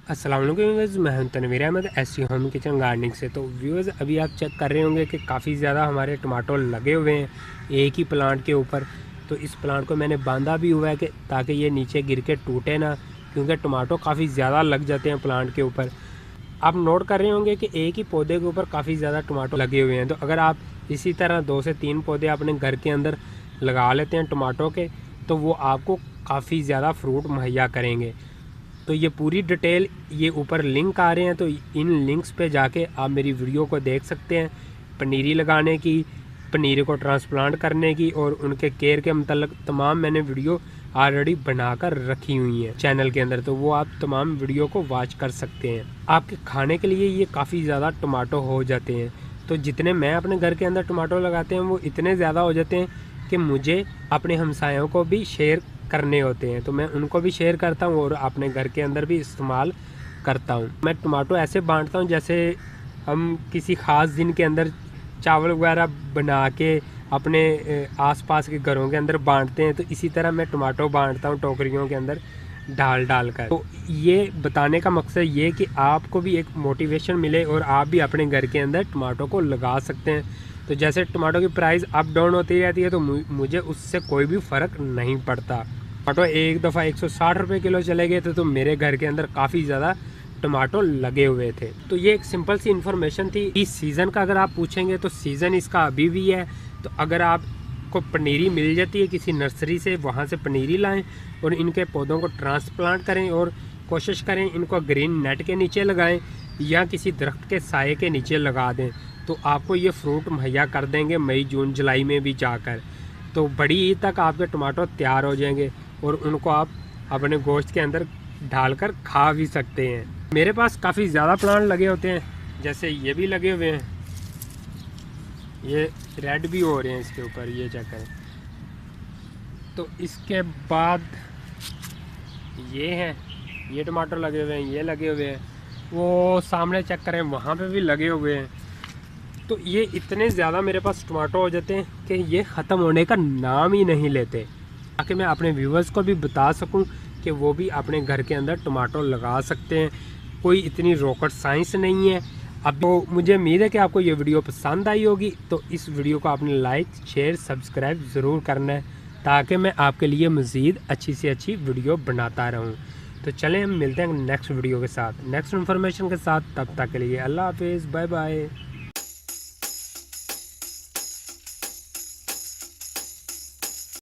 अस्सलाम वालेकुम व्यूअर्स, मैं हूं Tanveer Ahmed SC home kitchen gardening से। तो व्यूअर्स, अभी आप चेक कर रहे होंगे कि काफ़ी ज़्यादा हमारे टमाटो लगे हुए हैं एक ही प्लांट के ऊपर। तो इस प्लांट को मैंने बांधा भी हुआ है कि ताकि ये नीचे गिर के टूटे ना, क्योंकि टमाटो काफ़ी ज़्यादा लग जाते हैं प्लांट के ऊपर। आप नोट कर रहे होंगे कि एक ही पौधे के ऊपर काफ़ी ज़्यादा टमाटो लगे हुए हैं। तो अगर आप इसी तरह 2 से 3 पौधे अपने घर के अंदर लगा लेते हैं टमाटो के, तो वो आपको काफ़ी ज़्यादा फ्रूट मुहैया करेंगे। तो ये पूरी डिटेल, ये ऊपर लिंक आ रहे हैं, तो इन लिंक्स पे जाके आप मेरी वीडियो को देख सकते हैं। पनीरी लगाने की, पनीर को ट्रांसप्लांट करने की और उनके केयर के मतलब तमाम मैंने वीडियो ऑलरेडी बनाकर रखी हुई हैं चैनल के अंदर। तो वो आप तमाम वीडियो को वॉच कर सकते हैं। आपके खाने के लिए ये काफ़ी ज़्यादा टमाटो हो जाते हैं। तो जितने मैं अपने घर के अंदर टमाटो लगाते हैं वो इतने ज़्यादा हो जाते हैं कि मुझे अपने हमसायों को भी शेयर करने होते हैं। तो मैं उनको भी शेयर करता हूँ और अपने घर के अंदर भी इस्तेमाल करता हूँ। मैं टमाटो ऐसे बांटता हूँ जैसे हम किसी ख़ास दिन के अंदर चावल वगैरह बना के अपने आसपास के घरों के अंदर बांटते हैं, तो इसी तरह मैं टमाटो बांटता हूँ टोकरियों के अंदर डाल कर। तो ये बताने का मकसद ये कि आपको भी एक मोटिवेशन मिले और आप भी अपने घर के अंदर टमाटो को लगा सकते हैं। तो जैसे टमाटो की प्राइस अप डाउन होती रहती है, तो मुझे उससे कोई भी फ़र्क नहीं पड़ता। टमाटो एक दफ़ा 160 रुपये किलो चले गए थे, तो मेरे घर के अंदर काफ़ी ज़्यादा टमाटो लगे हुए थे। तो ये एक सिंपल सी इन्फॉर्मेशन थी। इस सीज़न का अगर आप पूछेंगे तो सीज़न इसका अभी भी है। तो अगर आपको पनीरी मिल जाती है किसी नर्सरी से, वहाँ से पनीरी लाएं और इनके पौधों को ट्रांसप्लांट करें और कोशिश करें इनको ग्रीन नेट के नीचे लगाएं या किसी दरख्त के साए के नीचे लगा दें। तो आपको ये फ्रूट मुहैया कर देंगे मई जून जुलाई में भी जाकर। तो बड़ी ईद तक आपके टमाटो तैयार हो जाएंगे और उनको आप अपने गोश्त के अंदर डालकर खा भी सकते हैं। मेरे पास काफ़ी ज़्यादा प्लांट लगे होते हैं, जैसे ये भी लगे हुए हैं, ये रेड भी हो रहे हैं इसके ऊपर, ये चेक करें। तो इसके बाद ये हैं, ये टमाटर लगे हुए हैं, ये लगे हुए हैं, वो सामने चेक करें वहाँ पे भी लगे हुए हैं। तो ये इतने ज़्यादा मेरे पास टमाटो हो जाते हैं कि ये ख़त्म होने का नाम ही नहीं लेते, ताकि मैं अपने व्यूवर्स को भी बता सकूं कि वो भी अपने घर के अंदर टमाटो लगा सकते हैं। कोई इतनी रॉकेट साइंस नहीं है। अब तो मुझे उम्मीद है कि आपको ये वीडियो पसंद आई होगी। तो इस वीडियो को आपने लाइक शेयर सब्सक्राइब ज़रूर करना है, ताकि मैं आपके लिए मज़ीद अच्छी से अच्छी वीडियो बनाता रहूँ। तो चलें, हम मिलते हैं नेक्स्ट वीडियो के साथ, नेक्स्ट इन्फॉर्मेशन के साथ। तब तक के लिए अल्लाह हाफिज़, बाय बाय।